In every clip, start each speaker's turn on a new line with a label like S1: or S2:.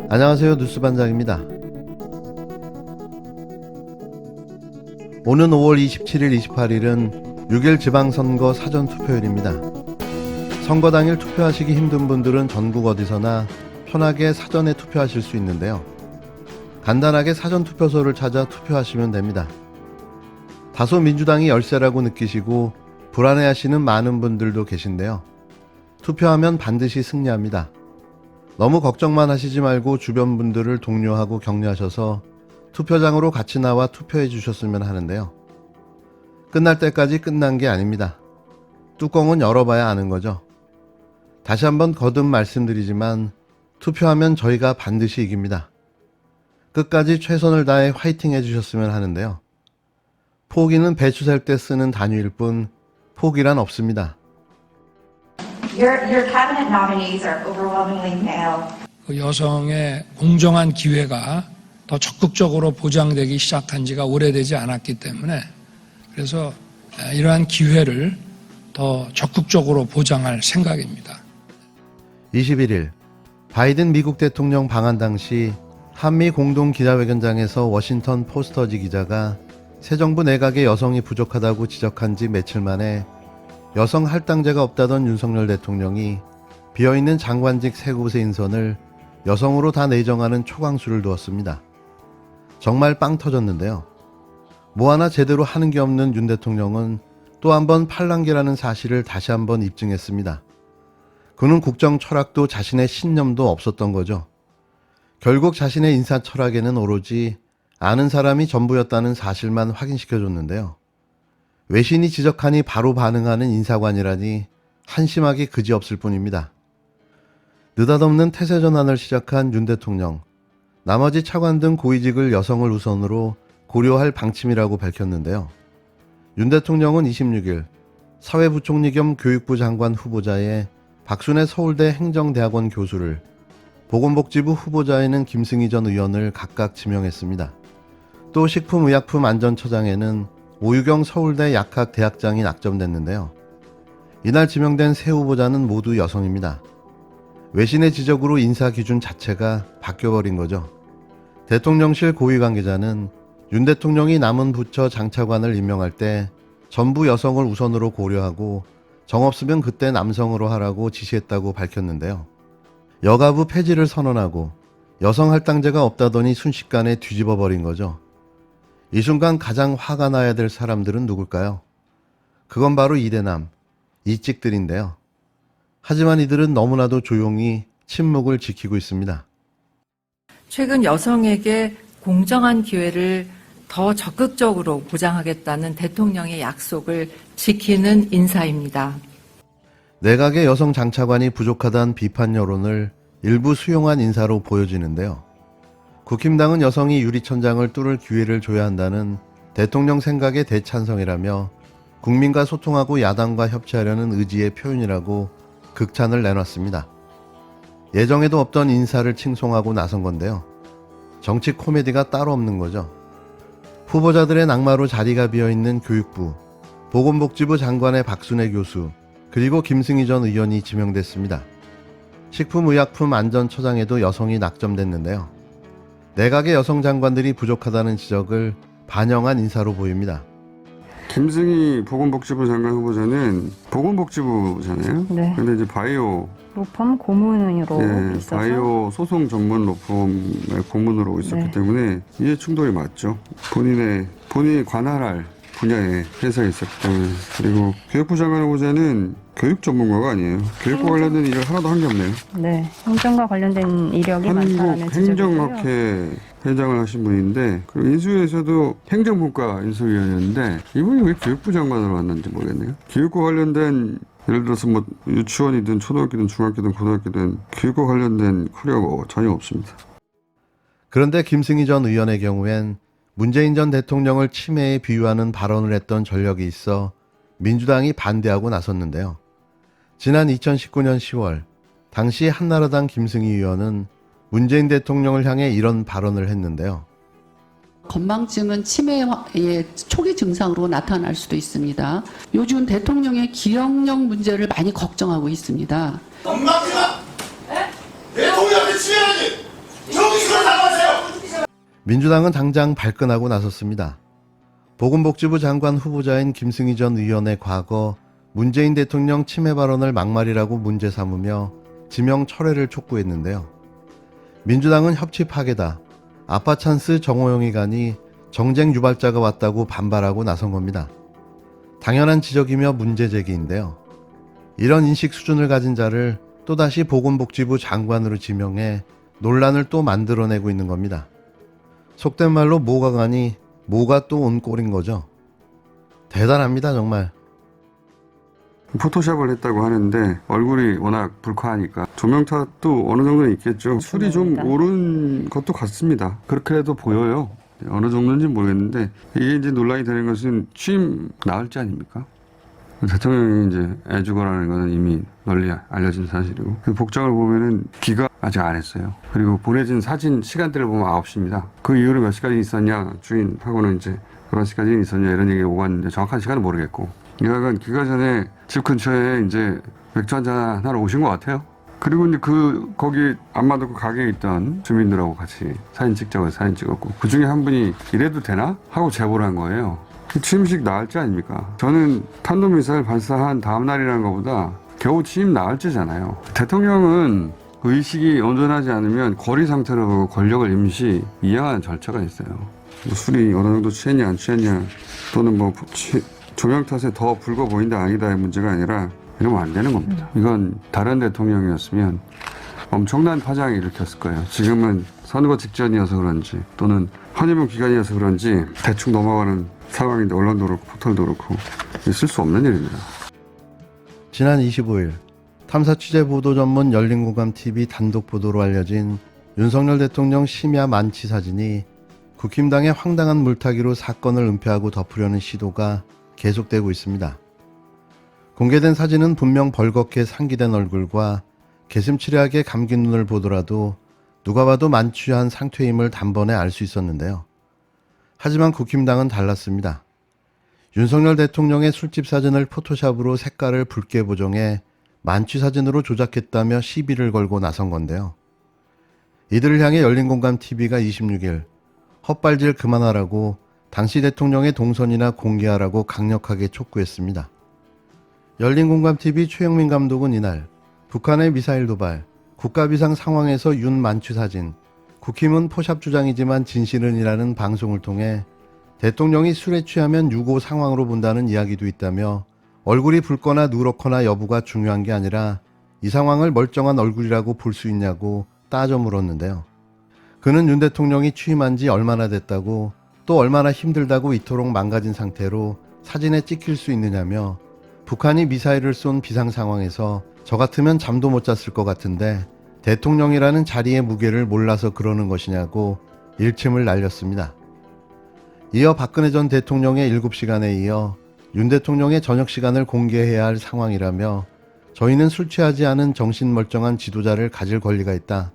S1: 안녕하세요. 뉴스반장입니다. 오는 5월 27일, 28일은 6일 지방선거 사전투표일입니다. 선거 당일 투표하시기 힘든 분들은 전국 어디서나 편하게 사전에 투표하실 수 있는데요. 간단하게 사전투표소를 찾아 투표하시면 됩니다. 다소 민주당이 열세라고 느끼시고 불안해하시는 많은 분들도 계신데요. 투표하면 반드시 승리합니다. 너무 걱정만 하시지 말고 주변 분들을 독려하고 격려하셔서 투표장으로 같이 나와 투표해 주셨으면 하는데요. 끝날 때까지 끝난 게 아닙니다. 뚜껑은 열어봐야 아는 거죠. 다시 한번 거듭 말씀드리지만 투표하면 저희가 반드시 이깁니다. 끝까지 최선을 다해 화이팅 해주셨으면 하는데요. 포기는 배추 셀 때 쓰는 단위일 뿐 포기란 없습니다.
S2: Your cabinet nominees are overwhelmingly male.
S3: 여성의 공정한 기회가 더 적극적으로 보장되기 시작한 지가 오래되지 않았기 때문에 그래서 이러한 기회를 더 적극적으로 보장할 생각입니다.
S1: 21일 바이든 미국 대통령 방한 당시 한미 공동 기자회견장에서 워싱턴 포스터지 기자가 새 정부 내각에 여성이 부족하다고 지적한 지 며칠 만에 여성 할당제가 없다던 윤석열 대통령이 비어있는 장관직 세 곳의 인선을 여성으로 다 내정하는 초강수를 두었습니다. 정말 빵 터졌는데요. 뭐 하나 제대로 하는 게 없는 윤 대통령은 또 한 번 팔랑귀라는 사실을 다시 한번 입증했습니다. 그는 국정 철학도 자신의 신념도 없었던 거죠. 결국 자신의 인사 철학에는 오로지 아는 사람이 전부였다는 사실만 확인시켜줬는데요. 외신이 지적하니 바로 반응하는 인사관이라니 한심하기 그지없을 뿐입니다. 느닷없는 태세 전환을 시작한 윤 대통령, 나머지 차관 등 고위직을 여성을 우선으로 고려할 방침이라고 밝혔는데요. 윤 대통령은 26일 사회부총리 겸 교육부 장관 후보자에 박순애 서울대 행정대학원 교수를, 보건복지부 후보자에는 김승희 전 의원을 각각 지명했습니다. 또 식품의약품안전처장에는 오유경 서울대 약학대학장이 낙점됐는데요. 이날 지명된 세 후보자는 모두 여성입니다. 외신의 지적으로 인사 기준 자체가 바뀌어버린 거죠. 대통령실 고위 관계자는 윤 대통령이 남은 부처 장차관을 임명할 때 전부 여성을 우선으로 고려하고 정 없으면 그때 남성으로 하라고 지시했다고 밝혔는데요. 여가부 폐지를 선언하고 여성 할당제가 없다더니 순식간에 뒤집어버린 거죠. 이 순간 가장 화가 나야 될 사람들은 누굴까요? 그건 바로 이대남, 이찍들인데요. 하지만 이들은 너무나도 조용히 침묵을 지키고 있습니다.
S4: 최근 여성에게 공정한 기회를 더 적극적으로 보장하겠다는 대통령의 약속을 지키는 인사입니다.
S1: 내각의 여성 장차관이 부족하다는 비판 여론을 일부 수용한 인사로 보여지는데요. 국힘당은 여성이 유리천장을 뚫을 기회를 줘야 한다는 대통령 생각의 대찬성이라며 국민과 소통하고 야당과 협치하려는 의지의 표현이라고 극찬을 내놨습니다. 예정에도 없던 인사를 칭송하고 나선 건데요. 정치 코미디가 따로 없는 거죠. 후보자들의 낙마로 자리가 비어있는 교육부, 보건복지부 장관의 박순애 교수, 그리고 김승희 전 의원이 지명됐습니다. 식품의약품안전처장에도 여성이 낙점됐는데요. 내각의 여성 장관들이 부족하다는 지적을 반영한 인사로 보입니다.
S5: 김승희 보건복지부 장관 후보자는 보건복지부잖아요.
S6: 네.
S5: 근데 이제 바이오
S6: 로펌 고문으로
S5: 네,
S6: 있어서
S5: 바이오 소송 전문 로펌의 고문으로 있었기
S6: 네.
S5: 때문에 이해 충돌이 맞죠. 본인이 관할할 분야의 회사에 있었기 때문에. 그리고 교육부 장관 후보자는 교육 전문가가 아니에요. 교육과 관련된 일을 하나도 한 게 없네요.
S6: 네, 행정과 관련된 이력이 많다는
S5: 한국
S6: 지적이고요.
S5: 행정학회 회장을 하신 분인데, 그리고 인수위에서도 행정분과 인수위원이었는데 이분이 왜 교육부 장관으로 왔는지 모르겠네요. 교육과 관련된 예를 들어서 뭐 유치원이든 초등학교든 중학교든 고등학교든 교육과 관련된 커리어가 전혀 없습니다.
S1: 그런데 김승희 전 의원의 경우엔 문재인 전 대통령을 치매에 비유하는 발언을 했던 전력이 있어 민주당이 반대하고 나섰는데요. 지난 2019년 10월 당시 한나라당 김승희 의원은 문재인 대통령을 향해 이런 발언을 했는데요.
S7: 건망증은 치매의 초기 증상으로 나타날 수도 있습니다. 요즘 대통령의 기억력 문제를 많이 걱정하고 있습니다.
S8: 건망증은 대통령의 치매라니!
S1: 민주당은 당장 발끈하고 나섰습니다. 보건복지부 장관 후보자인 김승희 전 의원의 과거 문재인 대통령 침해 발언을 막말이라고 문제 삼으며 지명 철회를 촉구했는데요. 민주당은 협치 파괴다, 아빠 찬스 정호영이 가니 정쟁 유발자가 왔다고 반발하고 나선 겁니다. 당연한 지적이며 문제 제기인데요. 이런 인식 수준을 가진 자를 또다시 보건복지부 장관으로 지명해 논란을 또 만들어내고 있는 겁니다. 속된 말로 뭐가 가니 뭐가 또 온 꼴인 거죠. 대단합니다, 정말.
S5: 포토샵을 했다고 하는데 얼굴이 워낙 불쾌하니까 조명 탓도 어느 정도는 있겠죠. 술이 좀 오른 것도 같습니다. 그렇게라도 보여요. 어느 정도인지 모르겠는데 이게 이제 논란이 되는 것은 취임 나흘째 아닙니까? 대통령이 이제 애주거라는 것은 이미 널리 알려진 사실이고 그 복장을 보면은 기가 아직 안 했어요. 그리고 보내진 사진 시간대를 보면 9시입니다. 그 이후로 몇 시까지 있었냐, 주인하고는 이제 그런 시까지 있었냐 이런 얘기가 오갔는데 정확한 시간은 모르겠고 여하간 귀가 전에 집 근처에 이제 맥주 한잔 하러 오신 것 같아요. 그리고 이제 거기 안마도 가게에 있던 주민들하고 같이 사진 찍자고 해서 사진 찍었고 그 중에 한 분이 이래도 되나? 하고 제보를 한 거예요. 취임식 나흘째 아닙니까? 저는 탄도미사일 발사한 다음 날이라는 것보다 겨우 취임 나흘째잖아요. 대통령은 의식이 온전하지 않으면 거리 상태로 보고 권력을 임시 이양하는 절차가 있어요. 뭐 술이 어느 정도 취했냐 안 취했냐 또는 뭐 조명 탓에 더 붉어 보인다 아니다의 문제가 아니라 이러면 안 되는 겁니다. 이건 다른 대통령이었으면 엄청난 파장을 일으켰을 거예요. 지금은 선거 직전이어서 그런지 또는 허니문 기간이어서 그런지 대충 넘어가는 상황인데 언론도 그렇고 포털도 그렇고 있을 수 없는 일입니다.
S1: 지난 25일 탐사 취재 보도 전문 열린공감TV 단독 보도로 알려진 윤석열 대통령 심야 만취 사진이 국힘당의 황당한 물타기로 사건을 은폐하고 덮으려는 시도가 계속되고 있습니다. 공개된 사진은 분명 벌겋게 상기된 얼굴과 개슴츠레하게 감긴 눈을 보더라도 누가 봐도 만취한 상태임을 단번에 알 수 있었는데요. 하지만 국힘당은 달랐습니다. 윤석열 대통령의 술집 사진을 포토샵으로 색깔을 붉게 보정해 만취 사진으로 조작했다며 시비를 걸고 나선 건데요. 이들을 향해 열린공감TV가 26일 헛발질 그만하라고 당시 대통령의 동선이나 공개하라고 강력하게 촉구했습니다. 열린공감TV 최영민 감독은 이날 북한의 미사일 도발, 국가비상 상황에서 윤 만취 사진, 국힘은 포샵 주장이지만 진실은이라는 방송을 통해 대통령이 술에 취하면 유고 상황으로 본다는 이야기도 있다며 얼굴이 붉거나 누렇거나 여부가 중요한 게 아니라 이 상황을 멀쩡한 얼굴이라고 볼 수 있냐고 따져 물었는데요. 그는 윤 대통령이 취임한 지 얼마나 됐다고 또 얼마나 힘들다고 이토록 망가진 상태로 사진에 찍힐 수 있느냐며 북한이 미사일을 쏜 비상 상황에서 저 같으면 잠도 못 잤을 것 같은데 대통령이라는 자리의 무게를 몰라서 그러는 것이냐고 일침을 날렸습니다. 이어 박근혜 전 대통령의 7시간에 이어 윤 대통령의 저녁 시간을 공개해야 할 상황이라며 저희는 술 취하지 않은 정신멀쩡한 지도자를 가질 권리가 있다.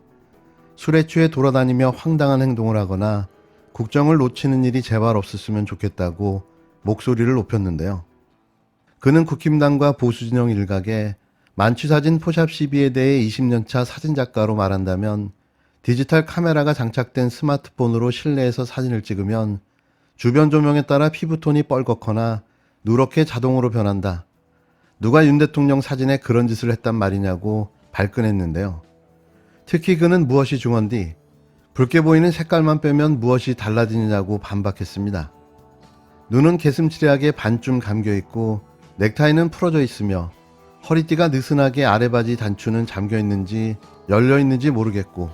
S1: 술에 취해 돌아다니며 황당한 행동을 하거나 국정을 놓치는 일이 제발 없었으면 좋겠다고 목소리를 높였는데요. 그는 국힘당과 보수진영 일각에 만취사진 포샵 시비에 대해 20년차 사진작가로 말한다면 디지털 카메라가 장착된 스마트폰으로 실내에서 사진을 찍으면 주변 조명에 따라 피부톤이 뻘겋거나 누렇게 자동으로 변한다. 누가 윤 대통령 사진에 그런 짓을 했단 말이냐고 발끈했는데요. 특히 그는 무엇이 중헌디 붉게 보이는 색깔만 빼면 무엇이 달라지느냐고 반박했습니다. 눈은 개슴츠레하게 반쯤 감겨있고 넥타이는 풀어져 있으며 허리띠가 느슨하게 아래바지 단추는 잠겨있는지 열려있는지 모르겠고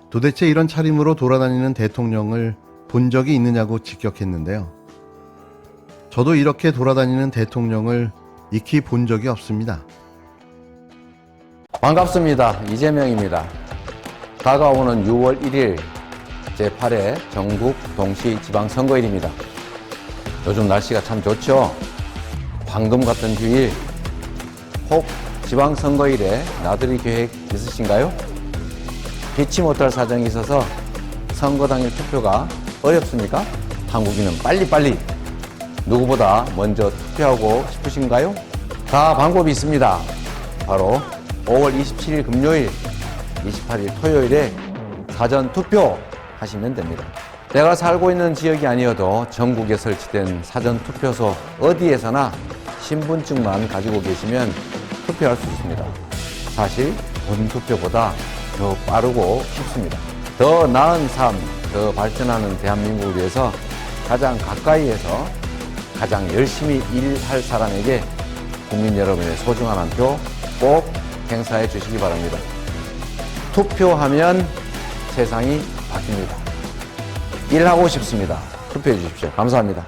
S1: 도대체 이런 차림으로 돌아다니는 대통령을 본 적이 있느냐고 직격했는데요. 저도 이렇게 돌아다니는 대통령을 익히 본 적이 없습니다.
S8: 반갑습니다. 이재명입니다. 다가오는 6월 1일 제8회 전국 동시지방선거일입니다. 요즘 날씨가 참 좋죠? 방금 같은 휴일 혹 지방선거일에 나들이 계획 있으신가요? 피치 못할 사정이 있어서 선거 당일 투표가 어렵습니까? 한국인은 빨리빨리 누구보다 먼저 투표하고 싶으신가요? 다 방법이 있습니다. 바로 5월 27일 금요일, 28일 토요일에 사전 투표 하시면 됩니다. 내가 살고 있는 지역이 아니어도 전국에 설치된 사전투표소 어디에서나 신분증만 가지고 계시면 투표할 수 있습니다. 사실 본투표보다 더 빠르고 쉽습니다. 더 나은 삶, 더 발전하는 대한민국을 위해서 가장 가까이에서 가장 열심히 일할 사람에게 국민 여러분의 소중한 한 표 꼭 행사해 주시기 바랍니다. 투표하면 세상이 바뀝니다. 일하고 싶습니다. 투표해 주십시오. 감사합니다.